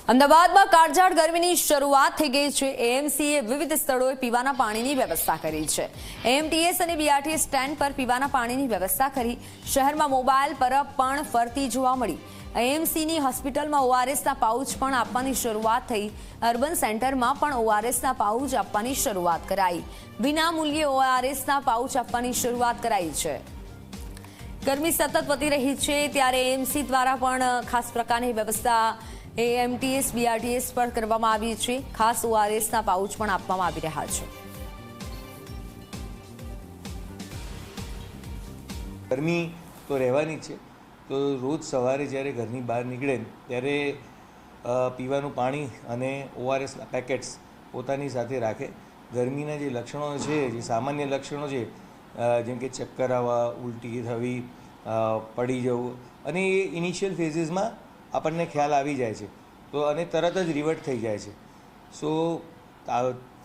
અમદાવાદમાં કાળઝાળ ગરમીની શરૂઆત થઈ ગઈ છે। એએમસીએ વિવિધ સ્થળોએ પીવાના પાણીની વ્યવસ્થા કરી છે। એમટીએસ અને બીઆરટીએસ સ્ટેન્ડ પર પીવાના પાણીની વ્યવસ્થા કરી। શહેરમાં મોબાઈલ પરબ પણ ફરતી જોવા મળી। એએમસીની હોસ્પિટલમાં ઓઆરએસના પાઉચ પણ આપવાની શરૂઆત થઈ। અર્બન સેન્ટરમાં પણ ઓઆરએસના પાઉચ આપવાની શરૂઆત કરાઈ। વિના મૂલ્યે ઓઆરએસના પાઉચ આપવાની શરૂઆત કરાઈ છે। ગરમી સતત વધી રહી છે ત્યારે એએમસી દ્વારા પણ ખાસ પ્રકારની વ્યવસ્થા એએમટીએસ બીઆરટીએસ પર કરવામાં આવી છે। ખાસ ઓઆરએસના પાઉચ પણ આપવામાં આવી રહ્યા છે। ગરમી તો રહેવાની છે, તો રોજ સવારે જ્યારે ઘરની બહાર નીકળે ત્યારે પીવાનું પાણી અને ઓઆરએસના પેકેટ્સ પોતાની સાથે રાખે। ગરમીના જે લક્ષણો છે, જે સામાન્ય લક્ષણો છે, જેમ કે ચક્કર આવવા, ઉલટી થવી, પડી જવું, અને એ ઇનિશિયલ ફેઝીસમાં આપણને ખ્યાલ આવી જાય છે તો અને તરત જ રિવર્ટ થઈ જાય છે। સો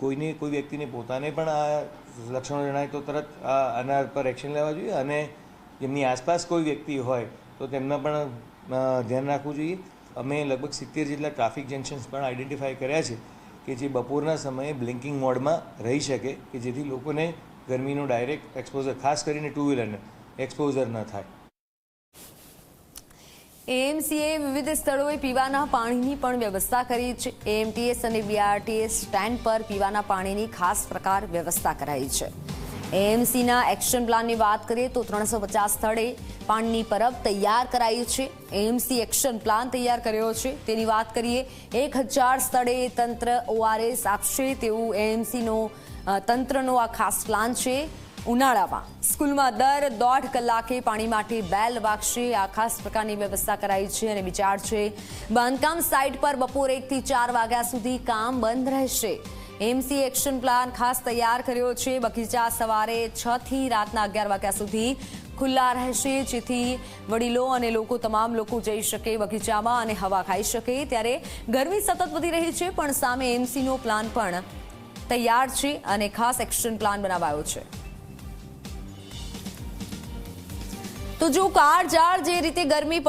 કોઈ વ્યક્તિને પોતાને પણ આ લક્ષણો જણાય તો તરત આના પર એક્શન લેવા જોઈએ, અને જેમની આસપાસ કોઈ વ્યક્તિ હોય તો તેમના પણ ધ્યાન રાખવું જોઈએ। અમે લગભગ 70 જેટલા ટ્રાફિક જંકશન્સ પણ આઈડેન્ટિફાઈ કર્યા છે કે જે બપોરના સમયે બ્લિંકિંગ મોડમાં રહી શકે, કે જેથી લોકોને ગરમીનો ડાયરેક્ટ એક્સપોઝર, ખાસ કરીને ટુ વ્હીલરને એક્સપોઝર ન થાય। એએમસીએ વિવિધ સ્થળોએ પીવાના પાણીની પણ વ્યવસ્થા કરી છે। એએમટીએસ અને બીઆરટીએસ સ્ટેન્ડ પર પીવાના પાણીની ખાસ પ્રકાર વ્યવસ્થા કરાઈ છે। એએમસીના એક્શન પ્લાનની વાત કરીએ તો 350 સ્થળે પાણીની પરબ તૈયાર કરાઈ છે। એએમસી એક્શન પ્લાન તૈયાર કર્યો છે તેની વાત કરીએ। 1000 સ્થળે તંત્ર ઓઆરએસ આપશે તેવું એએમસીનો તંત્રનો આ ખાસ પ્લાન છે। ઉનાળામાં સ્કૂલમાં દર 1.5 કલાકે પાણી માટે બેલ વાગશે, આ ખાસ પ્રકારની વ્યવસ્થા કરાઈ છે। અને વિચાર છે બાંધકામ સાઇટ પર બપોરે 1 થી 4 વાગ્યા સુધી કામ બંધ રહેશે। એએમસી એક્શન પ્લાન ખાસ તૈયાર કર્યો છે। બગીચા સવારે 6 થી રાતના 11 વાગ્યા સુધી ખુલ્લા રહેશે, જેથી વડીલો અને તમામ લોકો જઈ શકે બગીચામાં અને હવા ખાઈ શકે। ત્યારે ગરમી સતત વધી રહી છે, પણ સામે એએમસીનો પ્લાન પણ તૈયાર છે અને ખાસ એક્શન પ્લાન બનાવાયો છે। તો જો કાળઝાળ જે રીતે ગરમી પડી